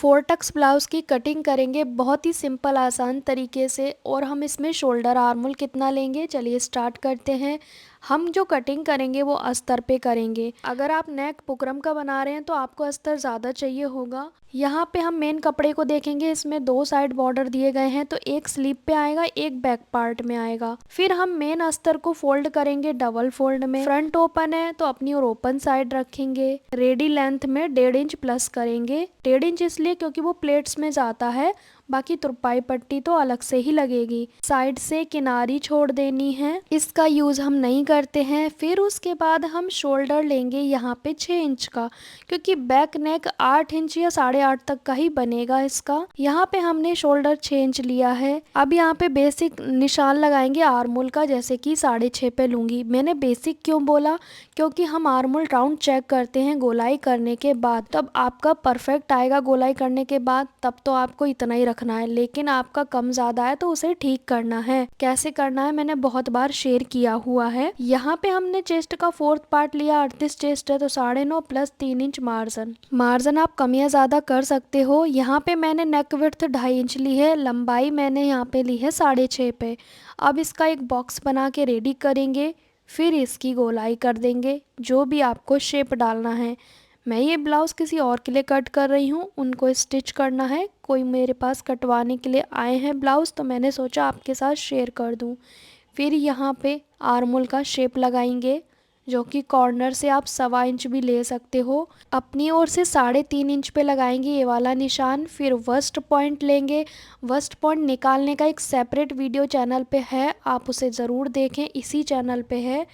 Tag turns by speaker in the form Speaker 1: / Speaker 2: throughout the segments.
Speaker 1: Four tucks blouse की cutting करेंगे बहुत ही सिंपल आसान तरीके से। और हम इसमें शोल्डर आर्मोल कितना लेंगे, चलिए स्टार्ट करते हैं। हम जो कटिंग करेंगे वो अस्तर पे करेंगे। अगर आप नेक बुकरम का बना रहे हैं तो आपको अस्तर ज़्यादा चाहिए होगा। यहाँ पे हम मेन कपड़े को देखेंगे, इसमें दो साइड बॉर्डर दिए गए हैं, तो एक स्लीव पे आएगा, एक बैक पार्ट में आएगा। फिर हम मेन अस्तर को फोल्ड करेंगे डबल फोल्ड में। फ्रंट ओपन है तो अपनी और ओपन साइड रखेंगे। रेडी लेंथ में 1.5 इंच प्लस करेंगे। 1.5 इंच इसलिए क्योंकि वो प्लेट्स में जाता है, बाकी तुरपाई पट्टी तो अलग से ही लगेगी। साइड से किनारी छोड़ देनी है, इसका यूज हम नहीं करते हैं। फिर उसके बाद हम शोल्डर लेंगे यहाँ पे 6 इंच का, क्योंकि बैक नेक 8 इंच या 8.5 तक का ही बनेगा इसका। यहाँ पे हमने शोल्डर 6 इंच लिया है। अब यहाँ पे बेसिक निशान लगाएंगे आर्मोल का, जैसे कि 6.5 पे लूंगी। मैंने बेसिक क्यों बोला, क्योंकि हम आर्मोल राउंड चेक करते हैं गोलाई करने के बाद, तब आपका परफेक्ट आएगा गोलाई करने के बाद, तब तो आपको इतना ही रखना है। लेकिन आपका कम ज्यादा है तो उसे ठीक करना है। कैसे करना है मैंने बहुत बार शेयर किया हुआ है। यहाँ पे हमने चेस्ट का 4th पार्ट लिया, 38 चेस्ट है तो 9.5 प्लस 3 इंच मार्जिन आप कम या ज्यादा कर सकते हो। यहाँ पे मैंने नेक विड्थ 2.5 इंच ली है, लंबाई मैंने यहाँ पे ली है 6.5 पे। अब इसका एक बॉक्स बना के रेडी करेंगे, फिर इसकी गोलाई कर देंगे जो भी आपको शेप डालना है। मैं ये ब्लाउज़ किसी और के लिए कट कर रही हूँ, उनको स्टिच करना है। कोई मेरे पास कटवाने के लिए आए हैं ब्लाउज़, तो मैंने सोचा आपके साथ शेयर कर दूँ। फिर यहाँ पे आर्मोल का शेप लगाएंगे, जो कि कॉर्नर से आप 1.25 इंच भी ले सकते हो। अपनी ओर से 3.5 इंच पे लगाएंगे ये वाला निशान। फिर वस्ट पॉइंट लेंगे। वस्ट पॉइंट निकालने का एक सेपरेट वीडियो चैनल पे है, आप उसे ज़रूर देखें, इसी चैनल पे है।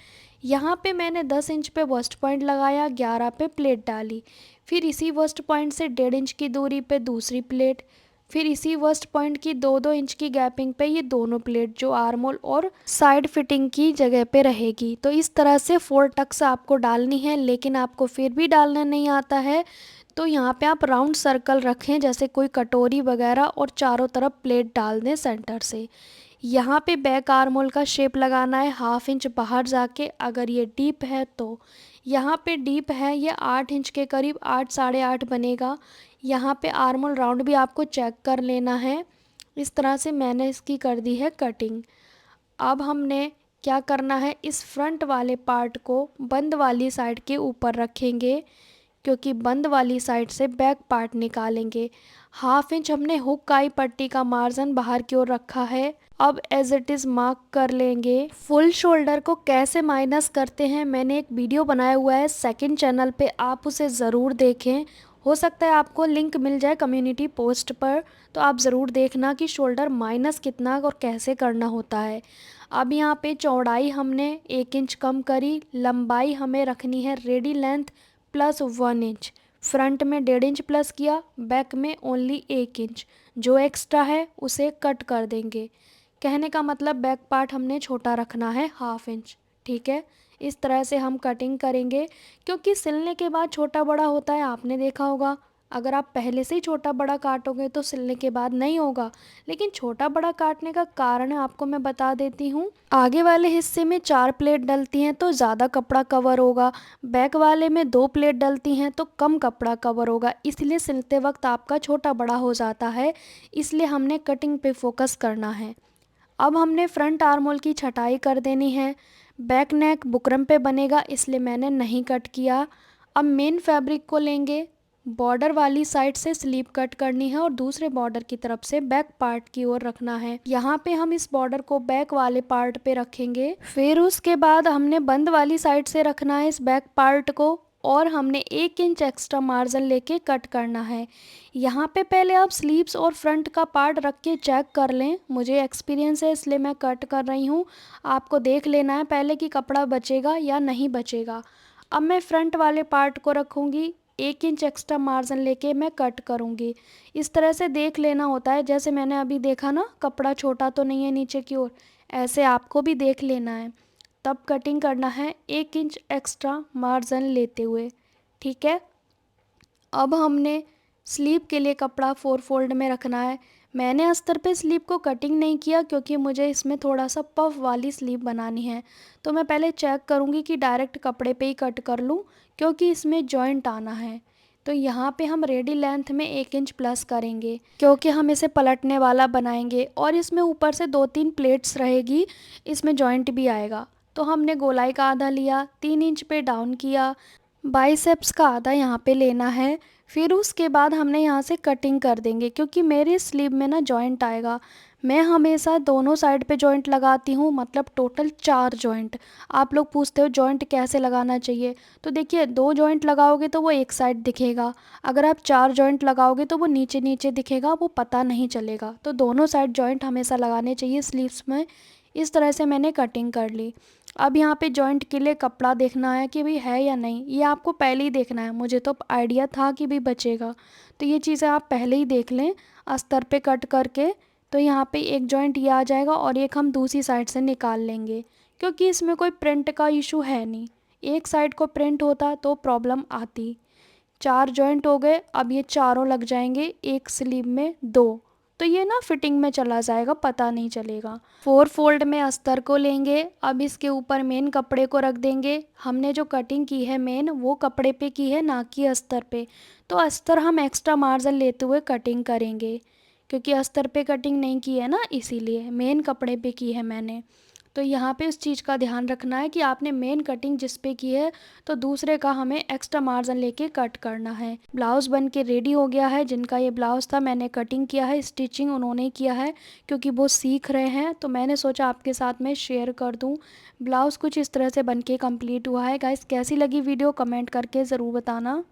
Speaker 1: यहाँ पे मैंने 10 इंच पे वस्ट पॉइंट लगाया, 11 पे प्लेट डाली। फिर इसी वस्ट पॉइंट से 1.5 इंच की दूरी पे दूसरी प्लेट। फिर इसी वस्ट पॉइंट की 2-2 इंच की गैपिंग पे ये दोनों प्लेट, जो आर्मोल और साइड फिटिंग की जगह पे रहेगी। तो इस तरह से 4 टक्स आपको डालनी है। लेकिन आपको फिर भी डालना नहीं आता है तो यहाँ पे आप राउंड सर्कल रखें, जैसे कोई कटोरी वगैरह, और चारों तरफ प्लेट डाल दें सेंटर से। यहाँ पे बैक आर्मोल का शेप लगाना है 1/2 इंच बाहर जाके। अगर ये डीप है तो यहाँ पे डीप है, ये 8 इंच के करीब, 8 8.5 बनेगा। यहाँ पे आर्मोल राउंड भी आपको चेक कर लेना है। इस तरह से मैंने इसकी कर दी है कटिंग। अब हमने क्या करना है, इस फ्रंट वाले पार्ट को बंद वाली साइड के ऊपर रखेंगे, क्योंकि बंद वाली साइड से बैक पार्ट निकालेंगे। 1/2 इंच हमने हुक काई पट्टी का मार्जिन बाहर की ओर रखा है। अब एज इट इज़ मार्क कर लेंगे। फुल शोल्डर को कैसे माइनस करते हैं मैंने एक वीडियो बनाया हुआ है सेकंड चैनल पे, आप उसे ज़रूर देखें। हो सकता है आपको लिंक मिल जाए कम्युनिटी पोस्ट पर, तो आप ज़रूर देखना कि शोल्डर माइनस कितना और कैसे करना होता है। अब यहाँ पे चौड़ाई हमने 1 इंच कम करी, लंबाई हमें रखनी है ready length plus 1 inch. Front में 1.5 इंच प्लस किया, बैक में ओनली 1 इंच। जो एक्स्ट्रा है उसे कट कर देंगे। कहने का मतलब बैक पार्ट हमने छोटा रखना है 1/2 इंच, ठीक है। इस तरह से हम कटिंग करेंगे, क्योंकि सिलने के बाद छोटा बड़ा होता है, आपने देखा होगा। अगर आप पहले से ही छोटा बड़ा काटोगे तो सिलने के बाद नहीं होगा। लेकिन छोटा बड़ा काटने का कारण आपको मैं बता देती हूँ। आगे वाले हिस्से में 4 प्लेट डलती हैं तो ज़्यादा कपड़ा कवर होगा, बैक वाले में 2 प्लेट डलती हैं तो कम कपड़ा कवर होगा, इसलिए सिलते वक्त आपका छोटा बड़ा हो जाता है। इसलिए हमने कटिंग पे फोकस करना है। अब हमने फ्रंट आर्मोल की छटाई कर देनी है। बैक नेक बुकरम पे बनेगा, इसलिए मैंने नहीं कट किया। अब मेन फैब्रिक को लेंगे, बॉर्डर वाली साइड से स्लीव कट करनी है और दूसरे बॉर्डर की तरफ से बैक पार्ट की ओर रखना है। यहाँ पे हम इस बॉर्डर को बैक वाले पार्ट पे रखेंगे। फिर उसके बाद हमने बंद वाली साइड से रखना है इस बैक पार्ट को, और हमने 1 इंच एक्स्ट्रा मार्जिन लेके कट करना है। यहाँ पे पहले आप स्लीव्स और फ्रंट का पार्ट रख के चेक कर लें, मुझे एक्सपीरियंस है इसलिए मैं कट कर रही हूँ। आपको देख लेना है पहले कि कपड़ा बचेगा या नहीं बचेगा। अब मैं फ्रंट वाले पार्ट को रखूँगी, 1 इंच एक्स्ट्रा मार्जिन लेके मैं कट करूँगी। इस तरह से देख लेना होता है, जैसे मैंने अभी देखा ना, कपड़ा छोटा तो नहीं है नीचे की ओर, ऐसे आपको भी देख लेना है। तब कटिंग करना है 1 इंच एक्स्ट्रा मार्जिन लेते हुए, ठीक है। अब हमने स्लीव के लिए कपड़ा 4 फोल्ड में रखना है। मैंने अस्तर पे स्लीव को कटिंग नहीं किया, क्योंकि मुझे इसमें थोड़ा सा पफ वाली स्लीव बनानी है। तो मैं पहले चेक करूँगी कि डायरेक्ट कपड़े पे ही कट कर लूँ, क्योंकि इसमें जॉइंट आना है। तो यहाँ पे हम रेडी लेंथ में 1 इंच प्लस करेंगे, क्योंकि हम इसे पलटने वाला बनाएंगे और इसमें ऊपर से 2-3 प्लेट्स रहेगी, इसमें जॉइंट भी आएगा। तो हमने गोलाई का आधा लिया, 3 इंच पे डाउन किया, बाइसेप्स का आधा यहाँ पे लेना है। फिर उसके बाद हमने यहाँ से कटिंग कर देंगे, क्योंकि मेरे स्लीव में ना जॉइंट आएगा। मैं हमेशा दोनों साइड पे जॉइंट लगाती हूँ, मतलब टोटल 4 जॉइंट। आप लोग पूछते हो जॉइंट कैसे लगाना चाहिए, तो देखिए 2 जॉइंट लगाओगे तो वो एक साइड दिखेगा, अगर आप 4 जॉइंट लगाओगे तो वो नीचे नीचे दिखेगा, वो पता नहीं चलेगा। तो दोनों साइड जॉइंट हमेशा लगाने चाहिए स्लीव्स में। इस तरह से मैंने कटिंग कर ली। अब यहाँ पे जॉइंट के लिए कपड़ा देखना है कि भाई है या नहीं, ये आपको पहले ही देखना है। मुझे तो आइडिया था कि भाई बचेगा, तो ये चीज़ें आप पहले ही देख लें अस्तर पे कट करके। तो यहाँ पे एक जॉइंट ये आ जाएगा और एक हम दूसरी साइड से निकाल लेंगे, क्योंकि इसमें कोई प्रिंट का इशू है नहीं। एक साइड को प्रिंट होता तो प्रॉब्लम आती। 4 जॉइंट हो गए, अब ये चारों लग जाएंगे एक स्लीव में 2, तो ये ना फिटिंग में चला जाएगा, पता नहीं चलेगा। 4 फोल्ड में अस्तर को लेंगे, अब इसके ऊपर मेन कपड़े को रख देंगे। हमने जो कटिंग की है मेन वो कपड़े पे की है, ना कि अस्तर पे। तो अस्तर हम एक्स्ट्रा मार्जिन लेते हुए कटिंग करेंगे, क्योंकि अस्तर पे कटिंग नहीं की है ना, इसीलिए मेन कपड़े पे की है मैंने। तो यहाँ पे इस चीज़ का ध्यान रखना है कि आपने मेन कटिंग जिस पे की है तो दूसरे का हमें एक्स्ट्रा मार्जिन लेके कट करना है। ब्लाउज़ बन के रेडी हो गया है। जिनका ये ब्लाउज़ था मैंने कटिंग किया है, स्टिचिंग उन्होंने किया है, क्योंकि वो सीख रहे हैं, तो मैंने सोचा आपके साथ में शेयर कर दूँ। ब्लाउज़ कुछ इस तरह से बन के कम्प्लीट हुआ है। गाइस कैसी लगी वीडियो कमेंट करके ज़रूर बताना।